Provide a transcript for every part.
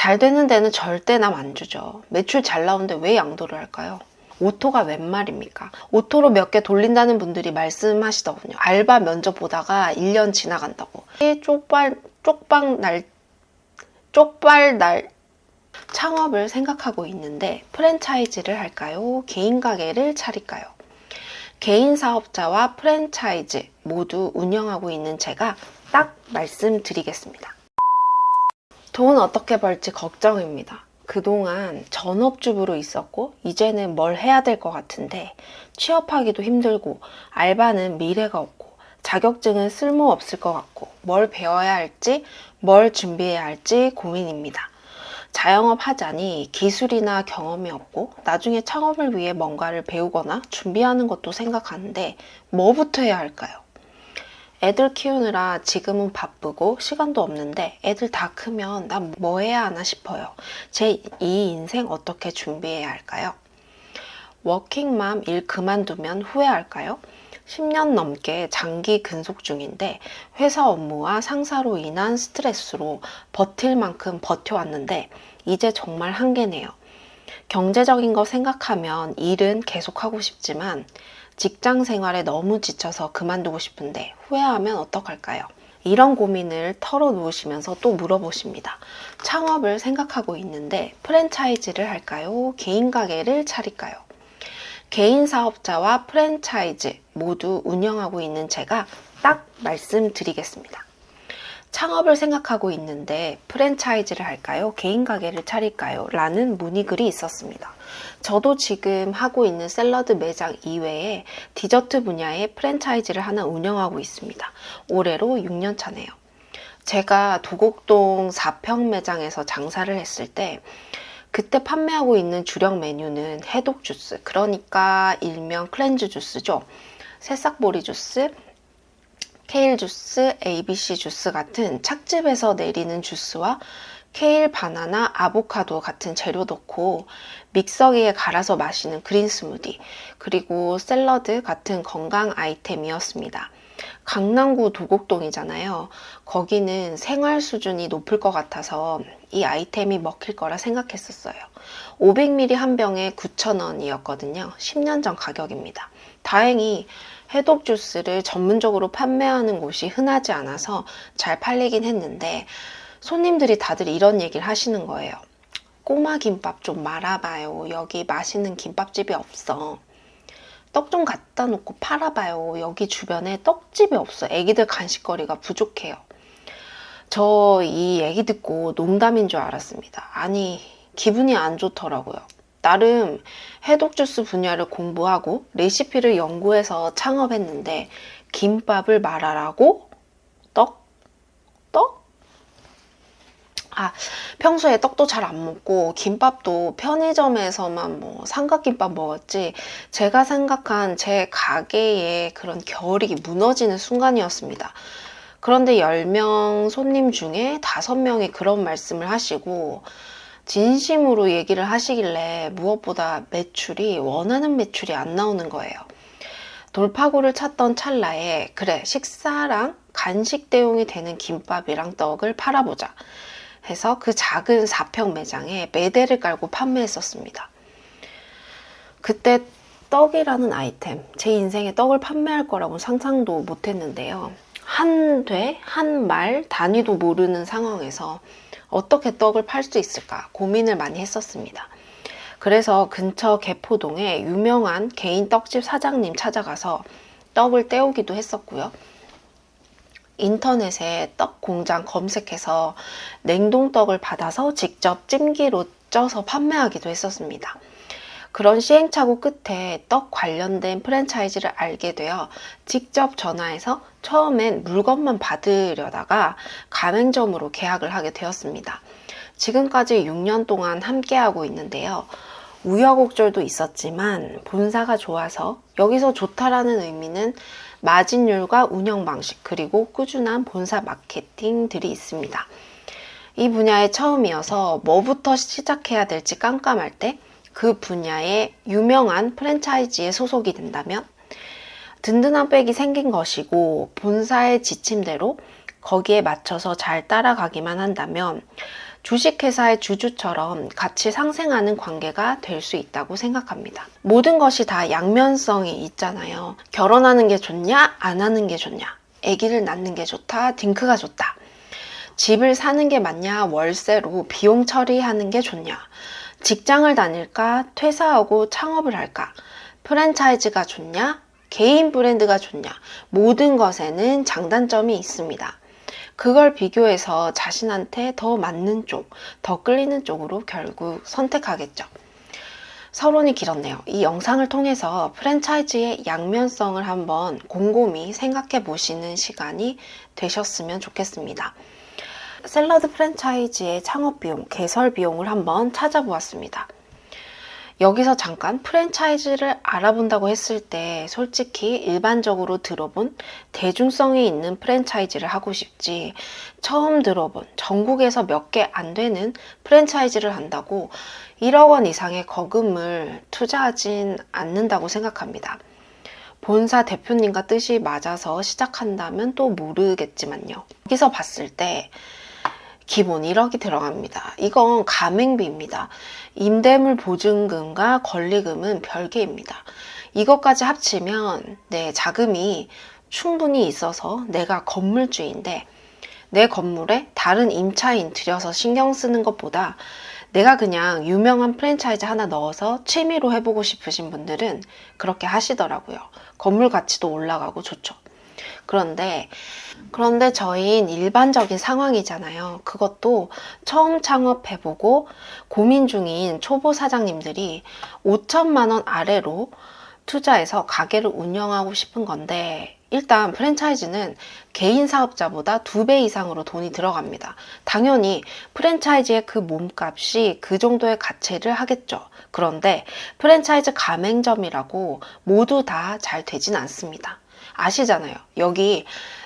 잘 되는 데는 절대 남 안 주죠. 매출 잘 나오는데 왜 양도를 할까요? 오토가 웬 말입니까? 오토로 몇 개 돌린다는 분들이 말씀하시더군요. 알바 면접 보다가 1년 지나간다고. 쪽발 날 창업을 생각하고 있는데 프랜차이즈를 할까요? 개인 가게를 차릴까요? 개인 사업자와 프랜차이즈 모두 운영하고 있는 제가 딱 말씀드리겠습니다. 돈 어떻게 벌지 걱정입니다. 그동안 전업주부로 있었고 이제는 뭘 해야 될 것 같은데 취업하기도 힘들고 알바는 미래가 없고 자격증은 쓸모없을 것 같고 뭘 배워야 할지 뭘 준비해야 할지 고민입니다. 자영업 하자니 기술이나 경험이 없고 나중에 창업을 위해 뭔가를 배우거나 준비하는 것도 생각하는데 뭐부터 해야 할까요? 애들 키우느라 지금은 바쁘고 시간도 없는데 애들 다 크면 난 뭐 해야 하나 싶어요. 제 이 인생 어떻게 준비해야 할까요? 워킹맘 일 그만두면 후회할까요? 10년 넘게 장기 근속 중인데 회사 업무와 상사로 인한 스트레스로 버틸 만큼 버텨왔는데 이제 정말 한계네요. 경제적인 거 생각하면 일은 계속하고 싶지만 직장 생활에 너무 지쳐서 그만두고 싶은데 후회하면 어떡할까요? 이런 고민을 털어놓으시면서 또 물어보십니다. 창업을 생각하고 있는데 프랜차이즈를 할까요? 개인 가게를 차릴까요? 개인 사업자와 프랜차이즈 모두 운영하고 있는 제가 딱 말씀드리겠습니다. 창업을 생각하고 있는데 프랜차이즈를 할까요? 개인 가게를 차릴까요? 라는 문의글이 있었습니다. 저도 지금 하고 있는 샐러드 매장 이외에 디저트 분야의 프랜차이즈를 하나 운영하고 있습니다. 올해로 6년 차네요. 제가 도곡동 4평 매장에서 장사를 했을 때 그때 판매하고 있는 주력 메뉴는 해독 주스, 그러니까 일명 클렌즈 주스죠. 새싹보리 주스, 케일 주스, ABC 주스 같은 착즙에서 내리는 주스와 케일, 바나나, 아보카도 같은 재료 넣고 믹서기에 갈아서 마시는 그린 스무디, 그리고 샐러드 같은 건강 아이템이었습니다. 강남구 도곡동이잖아요. 거기는 생활 수준이 높을 것 같아서 이 아이템이 먹힐 거라 생각했었어요. 500ml 한 병에 9,000원이었거든요. 10년 전 가격입니다. 다행히 해독 주스를 전문적으로 판매하는 곳이 흔하지 않아서 잘 팔리긴 했는데 손님들이 다들 이런 얘기를 하시는 거예요. 꼬마 김밥 좀 말아봐요. 여기 맛있는 김밥집이 없어. 떡 좀 갖다 놓고 팔아봐요. 여기 주변에 떡집이 없어. 애기들 간식거리가 부족해요. 저 이 얘기 듣고 농담인 줄 알았습니다. 아니, 기분이 안 좋더라고요. 나름 해독 주스 분야를 공부하고 레시피를 연구해서 창업했는데 김밥을 말하라고? 떡? 평소에 떡도 잘 안 먹고 김밥도 편의점에서만 뭐 삼각김밥 먹었지 제가 생각한 제 가게의 그런 결이 무너지는 순간이었습니다. 그런데 10명 손님 중에 5명이 그런 말씀을 하시고 진심으로 얘기를 하시길래 무엇보다 매출이 원하는 매출이 안 나오는 거예요. 돌파구를 찾던 찰나에 그래 식사랑 간식 대용이 되는 김밥이랑 떡을 팔아보자 해서 그 작은 4평 매장에 매대를 깔고 판매했었습니다. 그때 떡이라는 아이템, 제 인생에 떡을 판매할 거라고 상상도 못했는데요. 한 돼, 한 말 단위도 모르는 상황에서 어떻게 떡을 팔 수 있을까 고민을 많이 했었습니다. 그래서 근처 개포동에 유명한 개인 떡집 사장님 찾아가서 떡을 떼오기도 했었고요. 인터넷에 떡 공장 검색해서 냉동떡을 받아서 직접 찜기로 쪄서 판매하기도 했었습니다. 그런 시행착오 끝에 떡 관련된 프랜차이즈를 알게 되어 직접 전화해서 처음엔 물건만 받으려다가 가맹점으로 계약을 하게 되었습니다. 지금까지 6년 동안 함께하고 있는데요. 우여곡절도 있었지만 본사가 좋아서 여기서 좋다라는 의미는 마진율과 운영 방식 그리고 꾸준한 본사 마케팅들이 있습니다. 이 분야에 처음이어서 뭐부터 시작해야 될지 깜깜할 때 그 분야의 유명한 프랜차이즈에 소속이 된다면 든든한 백이 생긴 것이고 본사의 지침대로 거기에 맞춰서 잘 따라가기만 한다면 주식회사의 주주처럼 같이 상생하는 관계가 될 수 있다고 생각합니다. 모든 것이 다 양면성이 있잖아요. 결혼하는 게 좋냐, 안 하는 게 좋냐, 아기를 낳는 게 좋다, 딩크가 좋다, 집을 사는 게 맞냐, 월세로 비용 처리하는 게 좋냐, 직장을 다닐까, 퇴사하고 창업을 할까, 프랜차이즈가 좋냐, 개인 브랜드가 좋냐, 모든 것에는 장단점이 있습니다. 그걸 비교해서 자신한테 더 맞는 쪽, 더 끌리는 쪽으로 결국 선택하겠죠. 서론이 길었네요. 이 영상을 통해서 프랜차이즈의 양면성을 한번 곰곰이 생각해 보시는 시간이 되셨으면 좋겠습니다. 샐러드 프랜차이즈의 창업 비용, 개설 비용을 한번 찾아보았습니다. 여기서 잠깐 프랜차이즈를 알아본다고 했을 때 솔직히 일반적으로 들어본 대중성이 있는 프랜차이즈를 하고 싶지, 처음 들어본 전국에서 몇 개 안 되는 프랜차이즈를 한다고 1억 원 이상의 거금을 투자하진 않는다고 생각합니다. 본사 대표님과 뜻이 맞아서 시작한다면 또 모르겠지만요. 여기서 봤을 때 기본 1억이 들어갑니다. 이건 가맹비입니다. 임대물 보증금과 권리금은 별개입니다. 이것까지 합치면 내 자금이 충분히 있어서 내가 건물주인데 내 건물에 다른 임차인 들여서 신경 쓰는 것보다 내가 그냥 유명한 프랜차이즈 하나 넣어서 취미로 해보고 싶으신 분들은 그렇게 하시더라고요. 건물 가치도 올라가고 좋죠. 그런데 저희는 일반적인 상황이잖아요. 그것도 처음 창업해보고 고민 중인 초보 사장님들이 5천만 원 아래로 투자해서 가게를 운영하고 싶은 건데, 일단 프랜차이즈는 개인 사업자보다 2배 이상으로 돈이 들어갑니다. 당연히 프랜차이즈의 그 몸값이 그 정도의 가치를 하겠죠. 그런데 프랜차이즈 가맹점이라고 모두 다 잘 되진 않습니다. 아시잖아요. 여기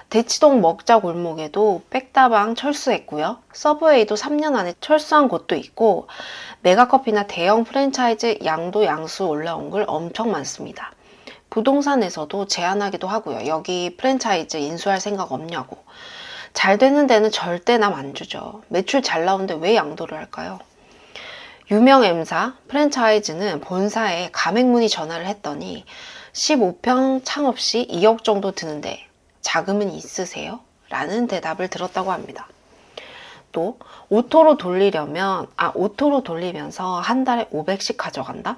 대치동 먹자 골목에도 백다방 철수했고요. 서브웨이도 3년 안에 철수한 곳도 있고, 메가커피나 대형 프랜차이즈 양도 양수 올라온 걸 엄청 많습니다. 부동산에서도 제안하기도 하고요. 여기 프랜차이즈 인수할 생각 없냐고. 잘 되는 데는 절대 남 안 주죠. 매출 잘 나오는데 왜 양도를 할까요? 유명 M사 프랜차이즈는 본사에 가맹문의 전화를 했더니 15평 창업 시 2억 정도 드는데 자금은 있으세요? 라는 대답을 들었다고 합니다. 또 오토로 돌리면서 한 달에 500씩 가져간다?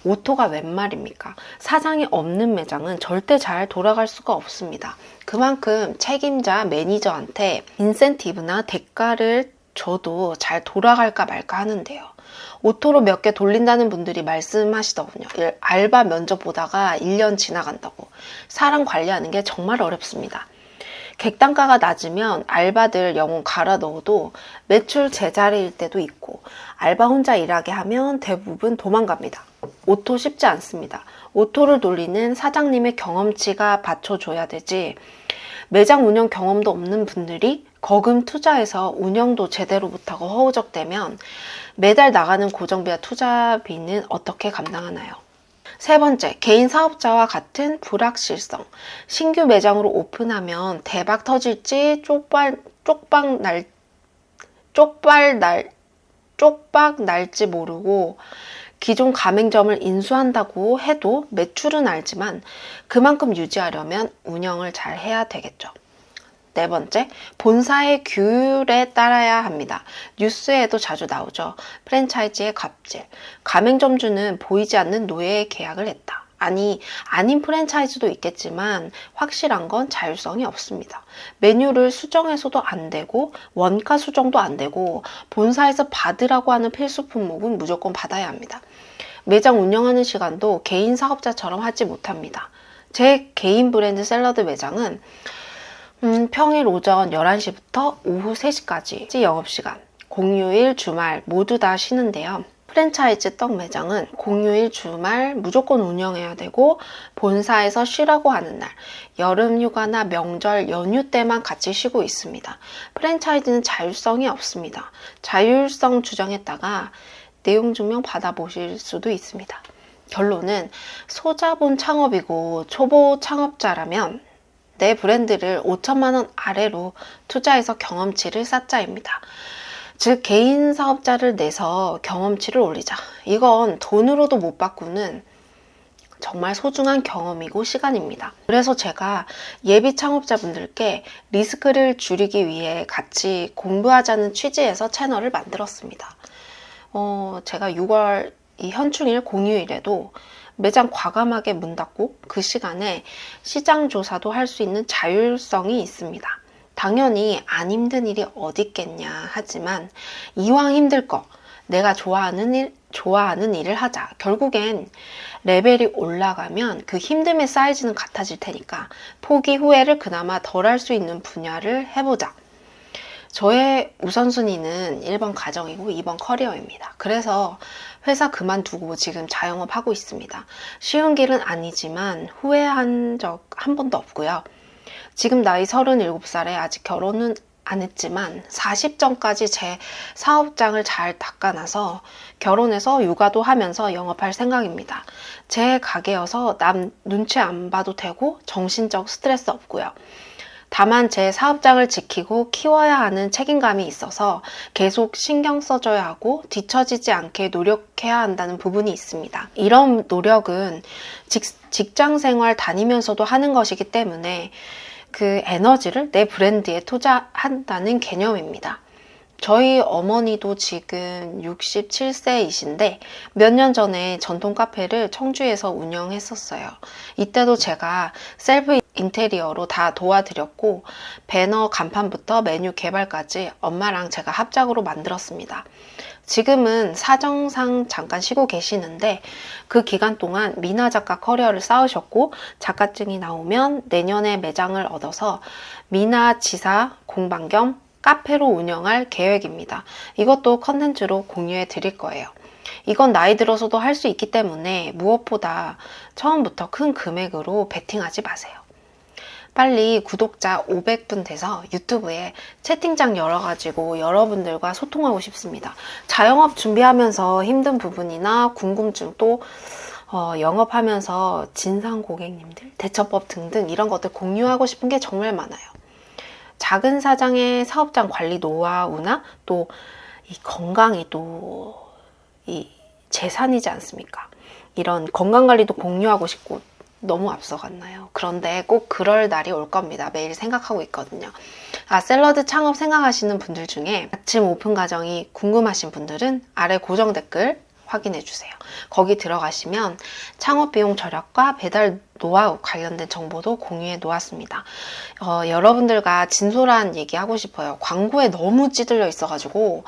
오토가 웬 말입니까? 사장이 없는 매장은 절대 잘 돌아갈 수가 없습니다. 그만큼 책임자 매니저한테 인센티브나 대가를 줘도 잘 돌아갈까 말까 하는데요. 오토로 몇 개 돌린다는 분들이 말씀하시더군요. 알바 면접 보다가 1년 지나간다고. 사람 관리하는 게 정말 어렵습니다. 객단가가 낮으면 알바들 영혼 갈아 넣어도 매출 제자리일 때도 있고, 알바 혼자 일하게 하면 대부분 도망갑니다. 오토 쉽지 않습니다. 오토를 돌리는 사장님의 경험치가 받쳐줘야 되지, 매장 운영 경험도 없는 분들이 거금 투자해서 운영도 제대로 못하고 허우적대면 매달 나가는 고정비와 투자비는 어떻게 감당하나요? 세 번째, 개인 사업자와 같은 불확실성. 신규 매장으로 오픈하면 대박 터질지 쪽박 날지 모르고, 기존 가맹점을 인수한다고 해도 매출은 알지만 그만큼 유지하려면 운영을 잘 해야 되겠죠. 네 번째, 본사의 규율에 따라야 합니다. 뉴스에도 자주 나오죠. 프랜차이즈의 갑질. 가맹점주는 보이지 않는 노예의 계약을 했다. 아닌 프랜차이즈도 있겠지만 확실한 건 자율성이 없습니다. 메뉴를 수정해서도 안 되고, 원가 수정도 안 되고, 본사에서 받으라고 하는 필수 품목은 무조건 받아야 합니다. 매장 운영하는 시간도 개인 사업자처럼 하지 못합니다. 제 개인 브랜드 샐러드 매장은 평일 오전 11시부터 오후 3시까지 영업시간, 공휴일, 주말 모두 다 쉬는데요. 프랜차이즈 떡 매장은 공휴일, 주말 무조건 운영해야 되고, 본사에서 쉬라고 하는 날, 여름 휴가나 명절 연휴 때만 같이 쉬고 있습니다. 프랜차이즈는 자율성이 없습니다. 자율성 주장했다가 내용 증명 받아보실 수도 있습니다. 결론은 소자본 창업이고 초보 창업자라면 내 브랜드를 5천만 원 아래로 투자해서 경험치를 쌓자입니다. 즉 개인 사업자를 내서 경험치를 올리자. 이건 돈으로도 못 바꾸는 정말 소중한 경험이고 시간입니다. 그래서 제가 예비 창업자분들께 리스크를 줄이기 위해 같이 공부하자는 취지에서 채널을 만들었습니다. 제가 6월 이 현충일 공휴일에도 매장 과감하게 문 닫고 그 시간에 시장 조사도 할 수 있는 자율성이 있습니다. 당연히 안 힘든 일이 어디 있겠냐 하지만 이왕 힘들 거 내가 좋아하는 일을 하자. 결국엔 레벨이 올라가면 그 힘듦의 사이즈는 같아질 테니까 포기 후회를 그나마 덜 할 수 있는 분야를 해보자. 저의 우선순위는 1번 가정이고 2번 커리어입니다. 그래서 회사 그만두고 지금 자영업 하고 있습니다. 쉬운 길은 아니지만 후회한 적 한 번도 없고요. 지금 나이 37살에 아직 결혼은 안 했지만 40전까지 제 사업장을 잘 닦아놔서 결혼해서 육아도 하면서 영업할 생각입니다. 제 가게여서 남 눈치 안 봐도 되고 정신적 스트레스 없고요. 다만 제 사업장을 지키고 키워야 하는 책임감이 있어서 계속 신경 써줘야 하고 뒤처지지 않게 노력해야 한다는 부분이 있습니다. 이런 노력은 직장 생활 다니면서도 하는 것이기 때문에 그 에너지를 내 브랜드에 투자한다는 개념입니다. 저희 어머니도 지금 67세이신데 몇 년 전에 전통 카페를 청주에서 운영했었어요. 이때도 제가 셀프 인테리어로 다 도와드렸고 배너 간판부터 메뉴 개발까지 엄마랑 제가 합작으로 만들었습니다. 지금은 사정상 잠깐 쉬고 계시는데 그 기간 동안 미나 작가 커리어를 쌓으셨고 작가증이 나오면 내년에 매장을 얻어서 미나 지사 공방 겸 카페로 운영할 계획입니다. 이것도 컨텐츠로 공유해 드릴 거예요. 이건 나이 들어서도 할 수 있기 때문에 무엇보다 처음부터 큰 금액으로 베팅하지 마세요. 빨리 구독자 500분 돼서 유튜브에 채팅창 열어가지고 여러분들과 소통하고 싶습니다. 자영업 준비하면서 힘든 부분이나 궁금증 또 영업하면서 진상 고객님들, 대처법 등등 이런 것들 공유하고 싶은 게 정말 많아요. 작은 사장의 사업장 관리 노하우나 또 이 건강이 또 이 재산이지 않습니까? 이런 건강관리도 공유하고 싶고 너무 앞서갔나요? 그런데 꼭 그럴 날이 올 겁니다. 매일 생각하고 있거든요. 샐러드 창업 생각하시는 분들 중에 아침 오픈 과정이 궁금하신 분들은 아래 고정 댓글 확인해 주세요. 거기 들어가시면 창업 비용 절약과 배달 노하우 관련된 정보도 공유해 놓았습니다. 여러분들과 진솔한 얘기 하고 싶어요. 광고에 너무 찌들려 있어가지고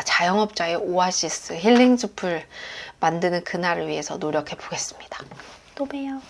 자영업자의 오아시스 힐링 숲을 만드는 그날을 위해서 노력해 보겠습니다. 또 봬요.